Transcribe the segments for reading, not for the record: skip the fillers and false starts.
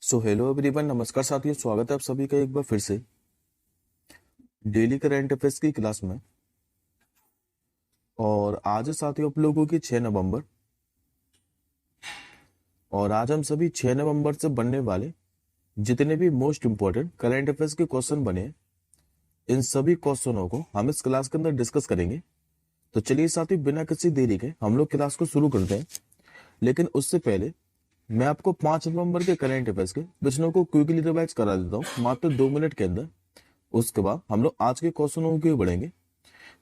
So hello everyone, नमस्कार साथियों। स्वागत है आप सभी का एक बार फिर से डेली करंट अफेयर्स की क्लास में। और आज है साथियों आप लोगों की 6 नवंबर। और आज हम सभी 6 नवंबर से बनने वाले जितने भी मोस्ट इंपॉर्टेंट करंट अफेयर्स के क्वेश्चन बने हैं, इन सभी क्वेश्चनों को हम इस क्लास के अंदर डिस्कस करेंगे। तो चलिए साथियों, बिना किसी देरी के हम लोग क्लास को शुरू करते हैं। लेकिन उससे पहले मैं आपको 5 नवंबर के करंट अफेयर्स के प्रश्नों को क्विकली रिवाइज करा देता हूँ मात्र 2 मिनट के अंदर। उसके बाद हम लोग आज के क्वेश्चनों की ओर बढ़ेंगे।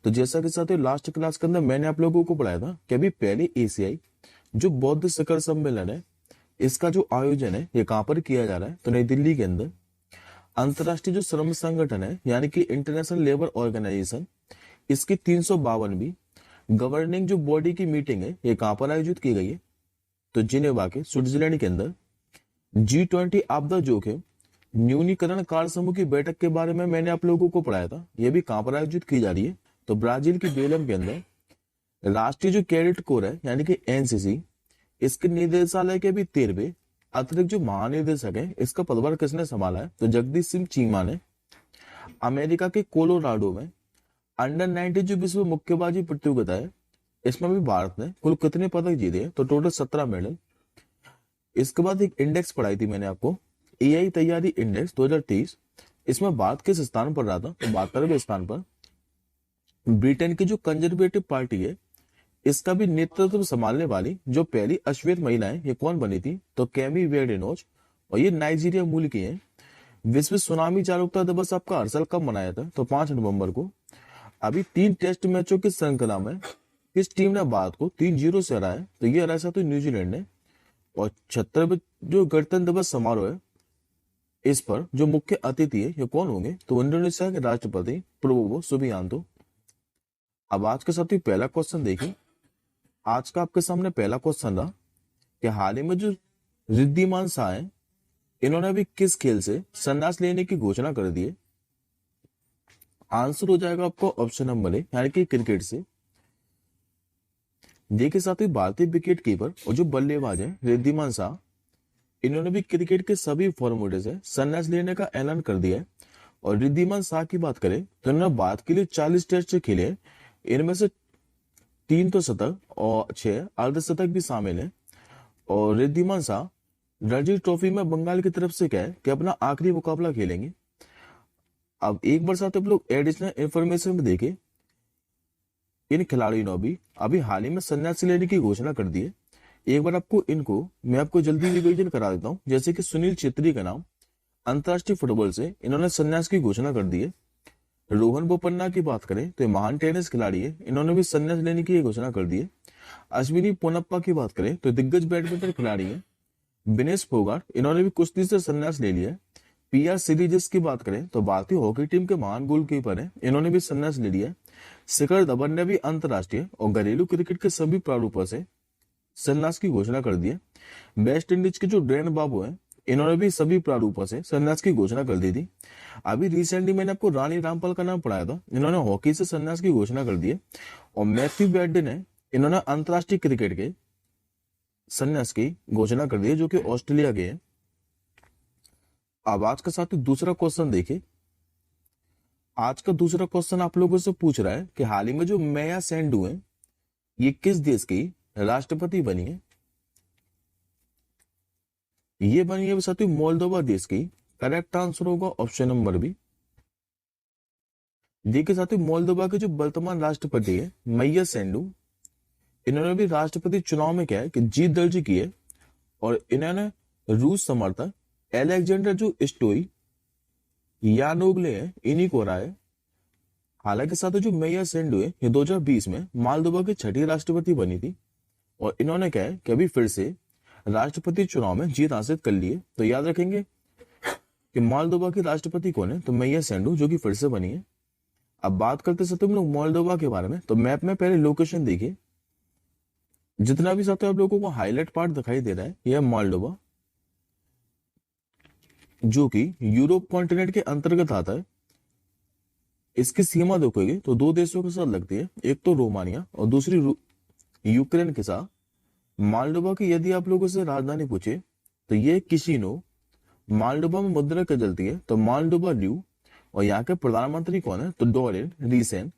तो जैसा कि साथियों लास्ट क्लास के अंदर मैंने आप लोगों को पढ़ाया था कि अभी पहले एशियाई जो बौद्ध शिखर सम्मेलन है, इसका जो आयोजन है ये कहाँ पर किया जा रहा है, तो नई दिल्ली के अंदर। अंतर्राष्ट्रीय जो श्रम संगठन है यानी कि इंटरनेशनल लेबर ऑर्गेनाइजेशन, इसकी 352वीं गवर्निंग जो बॉडी की मीटिंग है ये कहाँ पर आयोजित की गई है, तो जिनेवा के स्विट्जरलैंड के अंदर। G20 आपदा जोखिम न्यूनीकरण कार्य समूह की बैठक के बारे में मैंने आप लोगों को पढ़ाया था, यह भी कहां पर आयोजित की जा रही है, तो ब्राजील की बेलम के अंदर। राष्ट्रीय जो कैडेट कोर है यानी कि एनसीसी, इसके निदेशालय के भी 13वें अतिरिक्त जो महानिदेशक है, इसका पदभार किसने संभाला है, तो जगदीश सिंह चीमा ने। अमेरिका के कोलोराडो में अंडर 19 जो विश्व मुक्केबाजी प्रतियोगिता है, इसमें भी भारत ने कुल कितने पदक जीते हैं, तो टोटल 17 मेडल। इसके बाद एक इंडेक्स पढ़ाई थी मैंने आपको, एआई तैयारी इंडेक्स 2023। इसमें भारत किस स्थान पर रहा था, तो 72वें स्थान पर। ब्रिटेन की जो कंजर्वेटिव पार्टी है, इसका भी नेतृत्व संभालने वाली जो पहली अश्वेत महिला है, ये कौन बनी थी, तो कैमी वेडेनोज, और ये नाइजीरिया मूल की है। विश्व सुनामी जागरूकता दिवस आपका हर साल कब मनाया था, तो 5 नवंबर को। अभी 3 टेस्ट मैचों की श्रृंखला में किस टीम ने भारत को 3-0 से हराया, तो ये हराया तो न्यूजीलैंड ने। और 76वें जो गणतंत्र दिवस समारोह है, इस पर जो मुख्य अतिथि है ये कौन होंगे, तो इंडोनेशिया के राष्ट्रपति प्रबोवो सुबियांतो। अब आज के साथ ही पहला क्वेश्चन देखिए। आज का आपके सामने पहला क्वेश्चन रहा कि हाल ही में जो रिद्धिमान शाह है, इन्होंने अभी किस खेल से संन्यास लेने की घोषणा कर दी है। आंसर हो जाएगा आपको ऑप्शन नंबर ए यानी कि क्रिकेट से। देखिए साथ ही भारतीय विकेट कीपर और जो बल्लेबाज है रिद्धिमान शाह, इन्होंने भी क्रिकेट के सभी फॉर्मेट से संन्यास लेने का ऐलान कर दिया है। और रिद्धिमान शाह की बात करें तो इन्होंने भारत के लिए 40 टेस्ट खेले हैं, इनमें से 3 तो शतक और 6 अर्धशतक भी शामिल है। और रिद्धिमान शाह रणजी ट्रॉफी में बंगाल की तरफ से क्या है कि अपना आखिरी मुकाबला खेलेंगे। अब एक बार साथ आप लोग एडिशनल इंफॉर्मेशन में देखें, इन खिलाड़ियों ने भी अभी हाल ही में संन्यास लेने की घोषणा कर दी है। एक बार आपको इनको मैं आपको जल्दी रिवीजन करा देता हूं। जैसे कि सुनील छेत्री का नाम अंतरराष्ट्रीय फुटबॉल से इन्होंने संन्यास की घोषणा कर दी है। रोहन बोपन्ना की बात करें तो महान टेनिस खिलाड़ी है, इन्होंने भी संन्यास लेने की घोषणा कर दी है। अश्विनी पोनप्पा की बात करें तो दिग्गज बैडमिंटन खिलाड़ी है। विनेश फोगाट, इन्होंने भी कुश्ती से संन्यास ले लिया है। पीआर सीरीज की बात करें तो भारतीय हॉकी टीम के महान गोलकीपर है, इन्होंने भी संन्यास ले लिया है। शिखर धवन ने भी अंतर्राष्ट्रीय और घरेलू क्रिकेट के सभी प्रारूपों से संन्यास की घोषणा कर दी है। वेस्ट इंडीज के जो ड्रेन बाबू हैं, इन्होंने भी सभी प्रारूपों से संन्यास की घोषणा कर दी थी। अभी रिसेंटली मैंने आपको रानी रामपाल का नाम पढ़ाया था, इन्होंने हॉकी से संन्यास की घोषणा कर दी है। और मैथ्यू बैडन है, इन्होंने अंतर्राष्ट्रीय क्रिकेट के संन्यास की घोषणा कर दी है, जो कि ऑस्ट्रेलिया के हैं। अब आज का साथ ही दूसरा क्वेश्चन देखिए। आज का दूसरा क्वेश्चन आप लोगों से पूछ रहा है कि हाल ही में जो मैया सेंडू है, ये किस देश की राष्ट्रपति बनी है। ये बनी है साथियों मोल्दोवा देश की। करेक्ट आंसर होगा ऑप्शन नंबर बी। देखिए साथियों, मोल्दोवा के जो वर्तमान राष्ट्रपति है मैया सेंडू, इन्होंने भी राष्ट्रपति चुनाव में क्या है कि जीत दर्ज की है। और इन्होंने रूस समर्थक एलेक्जेंडर जो स्टोई यानोग्ले है, इन्हीं को हराया है। हालांकि साथियों जो मैया सेंडू है, ये 2020 में मालदोवा की 6ठी राष्ट्रपति बनी थी। और इन्होंने क्या है कि अभी फिर से राष्ट्रपति चुनाव में जीत हासिल कर ली है। तो याद रखेंगे कि मोल्दोवा की राष्ट्रपति कौन है, तो मैया सेंडू, जो कि फिर से बनी है। अब बात करते हैं तुम लोग मोल्दोवा के बारे में, तो मैप में पहले लोकेशन देखिए। जितना भी साथियों आप लोगों को हाईलाइट पार्ट दिखाई दे रहा है, यह मोल्दोवा, जो कि यूरोप कॉन्टिनेंट के अंतर्गत आता है। इसकी सीमा देखोगे तो 2 देशों के साथ लगती है, एक तो रोमानिया और दूसरी यूक्रेन के साथ। मोल्दोवा की यदि आप लोगों से राजधानी पूछे तो ये किशिनो मालडोबा में मुद्रा क्या जलती है? तो मालडोबा ड्यू। और यहाँ के प्रधानमंत्री कौन है? तो डोरिन रीसेन।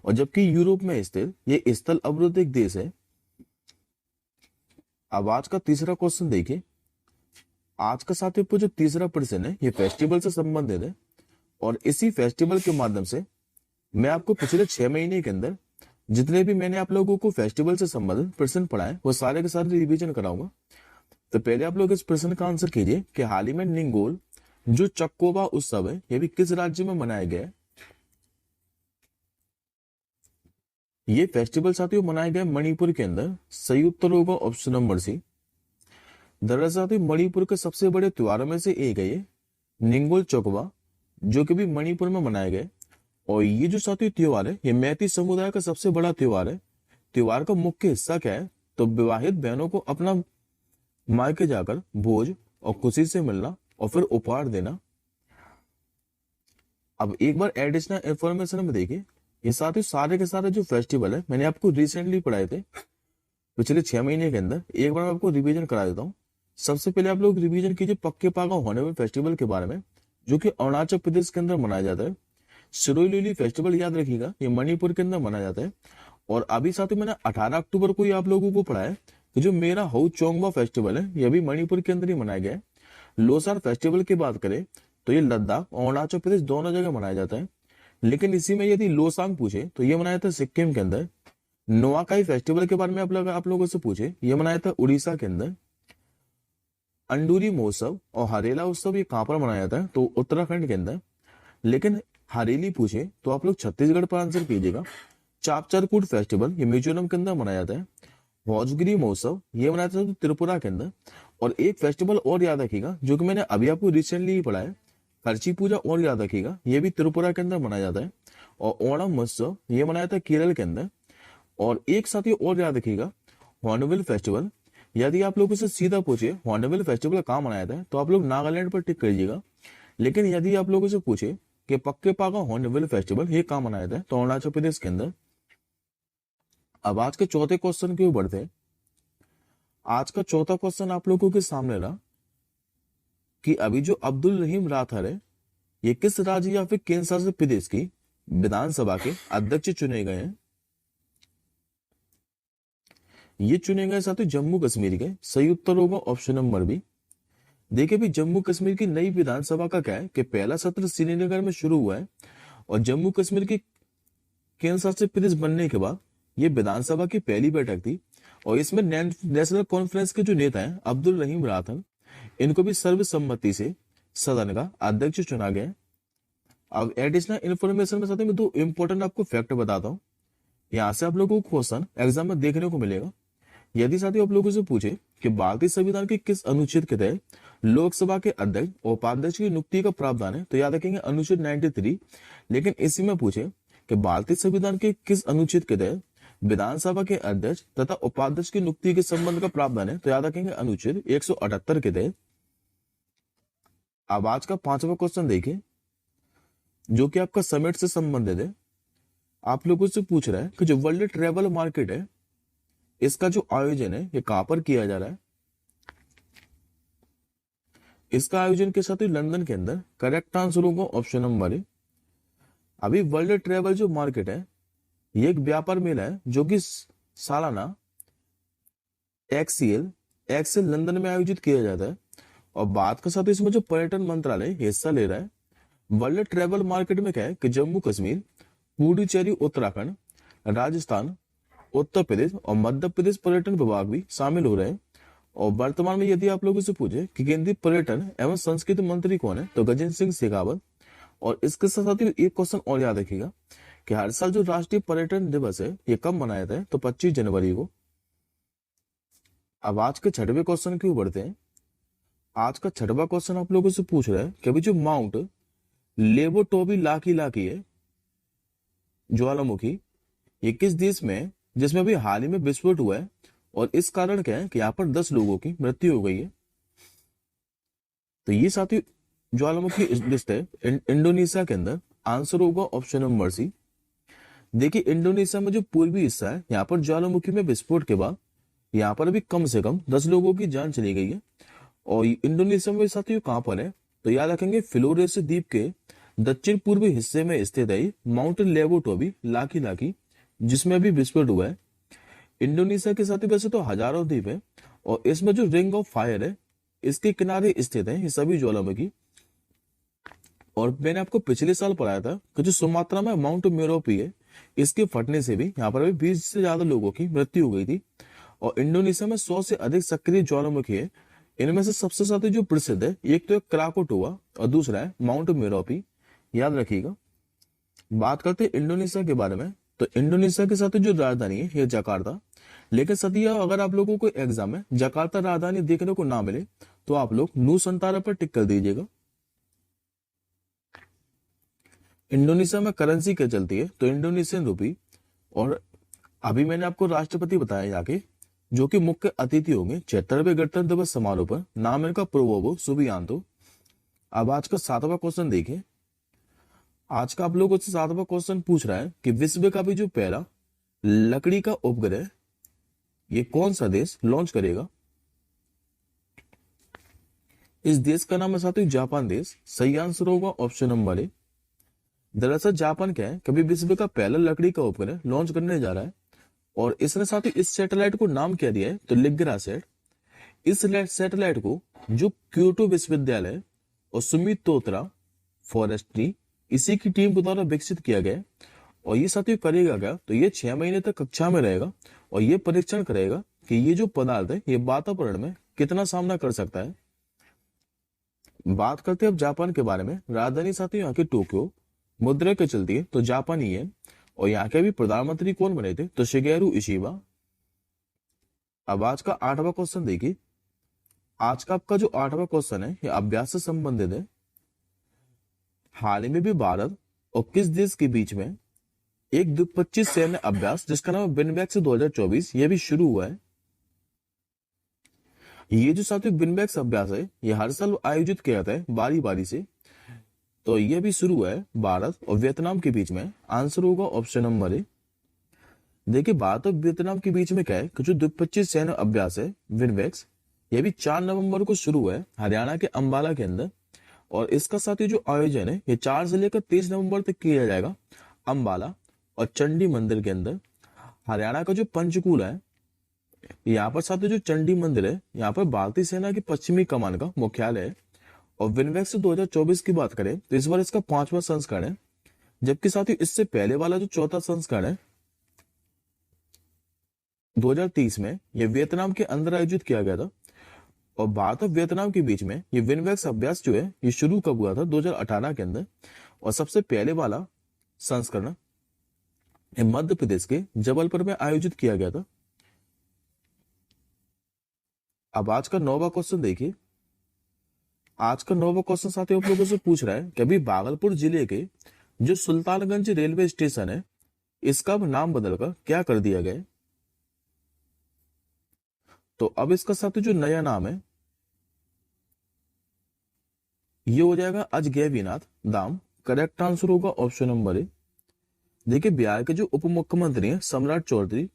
और जबकि यूरोप में स्थित ये स्थल अवरुद्ध एक देश है। अब आज का तीसरा क्वेश्चन देखिए। आज का साथियों पर जो तीसरा प्रश्न है ये फेस्टिवल से संबंधित है, और इसी फेस्टिवल के माध्यम से मैं आपको पिछले 6 महीने के अंदर जितने भी मैंने आप लोगों को फेस्टिवल से संबंधित प्रश्न पढ़ाए वो सारे के सारे रिवीजन कराऊंगा। तो पहले आप लोग इस प्रश्न का आंसर कीजिए कि हाल ही में निंगोल जो चक्कोबा उत्सव है ये भी किस राज्य में मनाया गया है? ये फेस्टिवल साथियों मनाया गया मणिपुर के अंदर। सही उत्तर होगा ऑप्शन नंबर सी। दरअसल साथियों मणिपुर के सबसे बड़े त्योहारों में से एक है ये निंगोल चौकबा, जो कि भी मणिपुर में मनाया गया। और ये जो साथियों त्योहार है ये मैती समुदाय का सबसे बड़ा त्योहार है। त्योहार का मुख्य हिस्सा क्या है? तो विवाहित बहनों को अपना मायके जाकर भोज और खुशी से मिलना और फिर उपहार देना। अब एक बार एडिशनल इंफॉर्मेशन में देखिए, ये साथियों सारे के सारे जो फेस्टिवल है मैंने आपको रिसेंटली पढ़ाए थे पिछले 6 महीने के अंदर। एक बार मैं आपको रिवीजन करा देता हूँ। सबसे पहले आप लोग रिवीजन कीजिए पक्के पागा होने वाले फेस्टिवल के बारे में, जो कि अरुणाचल प्रदेश के अंदर मनाया जाता है। सिरोई लिली फेस्टिवल याद रखिएगा, ये मणिपुर के अंदर मनाया जाता है। और अभी साथियों मैंने 18 अक्टूबर को ही आप लोगों को पढ़ाया कि जो मेरा हाउ चोंगबा फेस्टिवल है ये भी मणिपुर के अंदर ही मनाया गया है। लोसार फेस्टिवल की बात करें तो ये लद्दाख और अरुणाचल प्रदेश दोनों जगह मनाया जाता है। लेकिन इसी में यदि लोसांग पूछे तो ये मनाया था सिक्किम के अंदर। नोआखाई फेस्टिवल के बारे में आप लोगों से पूछे, ये मनाया था उड़ीसा के अंदर। अंडूरी महोत्सव और हरेला उत्सव ये कहां पर मनाया जाता है? तो उत्तराखंड के अंदर। लेकिन हरेली पूछे तो आप लोग छत्तीसगढ़ पर आंसर कीजिएगा। चापचारकूट फेस्टिवल ये मिजोरम के अंदर मनाया जाता है। भोजगिरी महोत्सव ये मनाया जाता है त्रिपुरा के अंदर। और एक फेस्टिवल और याद रखिएगा जो कि मैंने अभी आपको रिसेंटली ही पढ़ा है, खर्ची पूजा, और याद रखिएगा ये भी त्रिपुरा के अंदर मनाया जाता है। और ओणम महोत्सव ये मनाया जाता है केरल के अंदर। और एक साथ और याद रखिएगा हॉर्नबिल फेस्टिवल। यदि आप लोगों से सीधा पूछे हॉर्नबिल फेस्टिवल कहाँ मनाया जाता है तो आप लोग नागालैंड पर टिक करिएगा। लेकिन यदि आप लोगों से पूछे कि पक्के पागा हॉर्नबिल फेस्टिवल ये कहाँ मनाया जाता है तो अरुणाचल प्रदेश के अंदर। अब आज के चौथे क्वेश्चन की ओर बढ़ते हैं। आज का चौथा क्वेश्चन आप लोगों के सामने रहा कि अभी जो अब्दुल रहीम राठौर है ये किस राज्य या फिर केंद्र शासित प्रदेश की विधानसभा के अध्यक्ष चुने गए हैं? ये चुने गए साथियों जम्मू कश्मीर के। सही उत्तर होगा ऑप्शन नंबर बी। देखिए भी जम्मू कश्मीर की नई विधानसभा का क्या है कि पहला सत्र श्रीनगर में शुरू हुआ है, और जम्मू कश्मीर की केंद्र शासित प्रदेश बनने के बाद ये विधानसभा की पहली बैठक थी। और इसमें नेशनल कॉन्फ्रेंस के जो नेता हैं अब्दुल रहीम राठौर, इनको भी सर्वसम्मति से सदन का अध्यक्ष चुना गया। अब एडिशनल इन्फॉर्मेशन में साथ में 2 इंपॉर्टेंट आपको फैक्ट बताता हूँ। यहाँ से आप लोगों को क्वेश्चन एग्जाम में देखने को मिलेगा। यदि साथियों आप लोगों से पूछे कि भारतीय संविधान के किस अनुच्छेद के तहत लोकसभा के अध्यक्ष और उपाध्यक्ष की नियुक्ति का प्रावधान है, तो याद रखेंगे अनुच्छेद 93। लेकिन इसी में पूछे कि भारतीय संविधान के किस अनुच्छेद के तहत विधानसभा के अध्यक्ष तथा उपाध्यक्ष की नियुक्ति के संबंध का प्रावधान है, तो याद रखेंगे अनुच्छेद 178 के तहत। अब आज का 5वां क्वेश्चन देखिए जो कि आपका समिट से संबंधित है। आप लोगों से पूछ रहा है कि जो वर्ल्ड ट्रेवल मार्केट है इसका जो आयोजन है ये कहां पर किया जा रहा है? इसका आयोजन के साथ ही लंदन के अंदर। करेक्ट आंसर होगा ऑप्शन नंबर ए। अभी वर्ल्ड ट्रेवल जो मार्केट है ये एक व्यापार मेला है जो कि सालाना एक्सीएल लंदन में आयोजित किया जाता है। और बात के साथ इसमें जो पर्यटन मंत्रालय हिस्सा ले रहा है। वर्ल्ड ट्रेवल मार्केट में क्या है कि जम्मू कश्मीर, पुडुचेरी उत्तराखंड, राजस्थान, उत्तर प्रदेश और मध्य प्रदेश पर्यटन विभाग भी शामिल हो रहे हैं। और वर्तमान में यदि आप लोगों से पूछे कि केंद्रीय पर्यटन एवं संस्कृति मंत्री कौन है तो गजेंद्र सिंह शेखावत। और इसके साथ ही एक क्वेश्चन और याद रखिएगा कि हर साल जो राष्ट्रीय पर्यटन दिवस है ये कब मनाया जाता है तो 25 जनवरी को। अब आज के 6वें क्वेश्चन की ओर बढ़ते हैं। आज का 6वां क्वेश्चन आप लोगों से पूछ रहा है कि अभी जो माउंट लेवोटोबी लाकी है ज्वालामुखी, ये किस देश में है जिसमें अभी हाल ही में विस्फोट हुआ है, और इस कारण क्या है कि यहाँ पर 10 लोगों की मृत्यु हो गई है? तो ये साथी ज्वालामुखी लिस्ट है इंडोनेशिया के अंदर। आंसर होगा ऑप्शन नंबर सी। देखिए इंडोनेशिया में जो पूर्वी हिस्सा है यहाँ पर ज्वालामुखी में विस्फोट के बाद यहाँ पर अभी कम से कम 10 लोगों की जान चली गई है। और इंडोनेशिया में साथियों कहाँ पर है, तो याद रखेंगे फ्लोरेस द्वीप के दक्षिण पूर्वी हिस्से में स्थित है माउंट लेवोटोबी लाकी लाकी, जिसमें अभी विस्फोट हुआ है। इंडोनेशिया के साथ ही वैसे तो हजारों द्वीप है, और इसमें जो रिंग ऑफ फायर है इसके किनारे स्थित है ये सभी ज्वालामुखी। और मैंने आपको पिछले साल पढ़ाया था कि जो सुमात्रा में माउंट मेरोपी है इसके फटने से भी यहाँ पर भी 20 से ज्यादा लोगों की मृत्यु हो गई थी। और इंडोनेशिया में 100 से अधिक सक्रिय ज्वालामुखी है। इनमें से सबसे ज्यादा जो प्रसिद्ध है एक तो है क्राकोटोआ और दूसरा है माउंट मेरोपी, याद रखिएगा। बात करते हैं इंडोनेशिया के बारे में, तो इंडोनेशिया के साथ जो राजधानी है ये जकार्ता। लेकिन सतिया अगर आप लोगों को एग्जाम में जकार्ता राजधानी देखने को ना मिले तो आप लोग नूसंतारा पर टिक कर दीजिएगा। इंडोनेशिया में करेंसी क्या चलती है, तो इंडोनेशियन रूपी। और अभी मैंने आपको राष्ट्रपति बताया जाके जो कि मुख्य अतिथि होंगे 76वें गणतंत्र दिवस समारोह पर, नाम इनका प्रोवोबो सुबियांतो। अब आज का 7वां क्वेश्चन देखिए। आज का आप लोगों से 7वां क्वेश्चन पूछ रहा है कि विश्व का भी जो पहला लकड़ी का उपग्रह ये कौन सा देश लॉन्च करेगा। इस देश का नाम है साथियों जापान देश। सही आंसर होगा ऑप्शन नंबर ए। दरअसल जापान क्या है, कभी विश्व का पहला लकड़ी का उपग्रह लॉन्च करने जा रहा है, और इसने साथियों इस सैटेलाइट को नाम क्या दिया है, तो लिग्रा सेट। इस सैटेलाइट को जो क्योटो विश्वविद्यालय और सुमितोत्रा फॉरेस्ट्री इसी की टीम के द्वारा विकसित किया गया है। और ये साथियों करेगा क्या, तो ये 6 महीने तक कक्षा में रहेगा और ये परीक्षण करेगा कि ये जो पदार्थ है ये वातावरण में कितना सामना कर सकता है। बात करते हैं अब जापान के बारे में। राजधानी साथियों यहाँ की टोक्यो। मुद्रा क्या चलती है, तो जापानी है। और यहाँ के भी प्रधानमंत्री कौन बने थे, तो शिगेरू इशिबा। अब आज का 8वां क्वेश्चन देखिए। आज का आपका जो 8वां क्वेश्चन है ये अभ्यास से संबंधित है। हाल ही में भी भारत और किस देश के बीच में एक द्विपक्षीय सैन्य अभ्यास जिसका नाम है विनबैक्स 2024 ये भी शुरू हुआ है। ये जो साथियों विनबैक्स अभ्यास है ये हर साल आयोजित किया जाता है बारी बारी से। तो ये भी शुरू है भारत और वियतनाम के बीच में। आंसर होगा ऑप्शन नंबर ए। देखिए भारत और वियतनाम के बीच में क्या है कि जो द्विपक्षीय सैन्य अभ्यास है विनबैक्स ये भी 4 नवंबर को शुरू हुआ है हरियाणा के अंबाला के अंदर। और इसका साथ ही जो आयोजन है ये 4 से लेकर 23 नवंबर तक किया जाएगा अंबाला और चंडी मंदिर के अंदर। हरियाणा का जो पंचकूला है यहाँ पर साथ ही जो चंडी मंदिर है यहाँ पर भारतीय सेना की पश्चिमी कमान का मुख्यालय है। और विनबैक्स 2024 की बात करें तो इस बार इसका 5वां संस्करण है, जबकि साथ ही इससे पहले वाला जो 4था संस्करण है 2030 में ये वियतनाम के अंदर आयोजित किया गया था। और भारत और वियतनाम के बीच में ये विनबैक्स अभ्यास जो है ये शुरू कब हुआ था, 2018 के अंदर। और सबसे पहले वाला संस्करण मध्य प्रदेश के जबलपुर में आयोजित किया गया था। अब आज का 9वां क्वेश्चन देखिए। आज का 9वां क्वेश्चन साथियों आप लोगों से पूछ रहा है कि अभी भागलपुर जिले के जो सुल्तानगंज रेलवे स्टेशन है इसका नाम बदलकर क्या कर दिया गया। तो अब इसका साथियों जो नया नाम है ये हो जाएगा अजगैबीनाथ धाम। करेक्ट आंसर होगा ऑप्शन नंबर ए। देखिए बिहार के जो उप मुख्यमंत्री हैं सम्राट चौधरी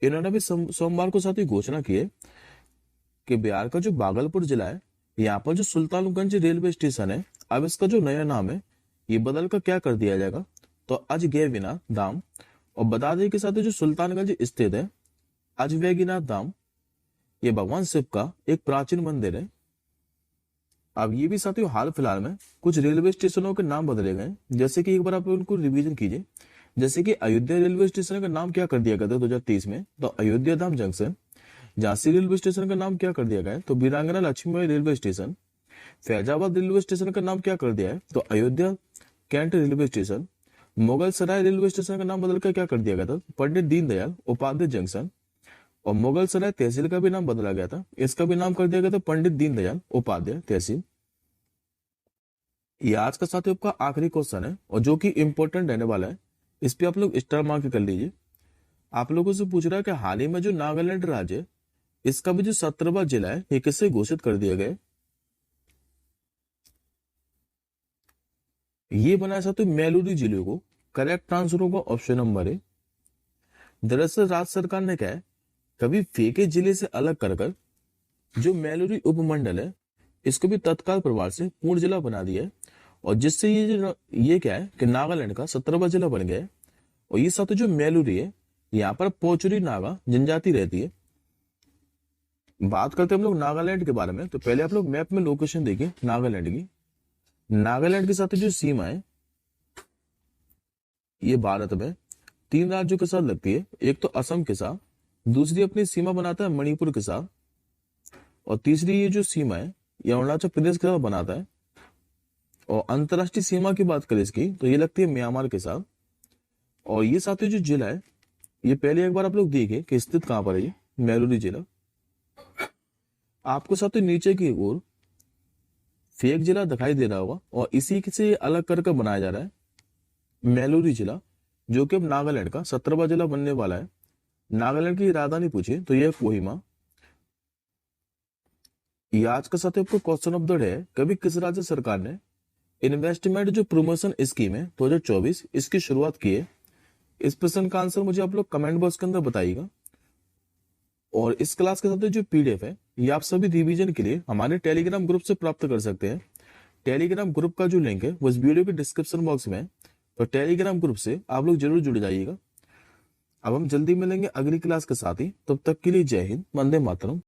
इन्होंने भी सोमवार को साथ ही घोषणा की है कि बिहार का जो भागलपुर जिला है यहाँ पर जो सुल्तानगंज रेलवे स्टेशन है अब इसका जो नया नाम है ये बदल कर क्या कर दिया जाएगा, तो अजगैबीनाथ धाम। और बता दें कि साथ ही जो सुल्तानगंज स्थित है अजगैबीनाथ धाम ये भगवान शिव का एक प्राचीन मंदिर है। अब ये भी साथियों हाल फिलहाल में कुछ रेलवे स्टेशनों के नाम बदले गए, जैसे कि एक बार आप उनको रिवीजन कीजिए। जैसे कि अयोध्या रेलवे स्टेशन का नाम क्या कर दिया गया था 2030 में, तो Ayodhya Dham junction. Jhansi railway station का नाम क्या कर दिया गया है, तो Virangana Lakshmibai railway station. Faizabad railway station का नाम क्या कर दिया है, तो Ayodhya cantt railway station. Mughal Sarai railway station का नाम बदलकर क्या कर दिया गया था, पंडित दीनदयाल उपाध्याय जंक्शन। और मुगल सराय तहसील का भी नाम बदला गया था, इसका भी नाम कर दिया गया था पंडित दीनदयाल उपाध्याय तहसील। ये आज का साथियों आपका आखिरी क्वेश्चन है और जो कि इंपॉर्टेंट रहने वाला है, इस पे आप लोग स्टार मार्क कर लीजिए। आप लोगों से पूछ रहा है कि हाल ही में जो नागालैंड राज्य इसका भी जो 17वां जिला है ये किससे घोषित कर दिया गया। ये बनाया साथियों मैलूरी जिले को। करेक्ट आंसर होगा ऑप्शन नंबर ए। दरअसल राज्य सरकार ने क्या है कभी फेके जिले से अलग कर जो मैलूरी उपमंडल है इसको भी तत्काल प्रभाव से पूर्ण जिला बना दिया है। और जिससे ये क्या है कि नागालैंड का 17वां जिला बन गया है। और ये साथ जो मैलूरी है, यहाँ पर पोचुरी नागा जनजाति रहती है। बात करते हैं हम लोग नागालैंड के बारे में। तो पहले आप लोग मैप में लोकेशन देखिए नागालैंड की। नागालैंड के साथ जो सीमा है, ये भारत में 3 राज्यों के साथ लगती है। एक तो असम के साथ, दूसरी अपनी सीमा बनाता है मणिपुर के साथ, और तीसरी ये जो सीमा है ये अरुणाचल प्रदेश के साथ बनाता है। और अंतरराष्ट्रीय सीमा की बात करें इसकी, तो ये लगती है म्यांमार के साथ। और ये साथ जो जिला है, ये पहले एक बार आप लोग देखिए कि स्थित कहां पर है। ये मैलूरी जिला आपको साथ नीचे की ओर फेक जिला दिखाई दे रहा होगा, और इसी से अलग करके बनाया जा रहा है मैलूरी जिला, जो कि अब नागालैंड का 17वां जिला बनने वाला है। नागालैंड की राजधानी पूछे तो यह कोहिमा। ये आज का साथ आपको क्वेश्चन ऑफ द डे है, कभी किस राज्य सरकार ने इन्वेस्टमेंट जो प्रमोशन स्कीम है 2024 इसकी शुरुआत की है? इस प्रश्न का आंसर मुझे आप लोग कमेंट बॉक्स के अंदर बताइएगा। और इस क्लास के साथ जो पीडीएफ है ये आप सभी रिवीजन के लिए हमारे टेलीग्राम ग्रुप से प्राप्त कर सकते हैं। टेलीग्राम ग्रुप का जो लिंक है वो इस वीडियो के डिस्क्रिप्शन बॉक्स में है। तो टेलीग्राम ग्रुप से आप लोग जरूर जुड़ जाइएगा। अब हम जल्दी मिलेंगे अगली क्लास के साथ ही, तब तक के लिए जय हिंद, वंदे मातरम।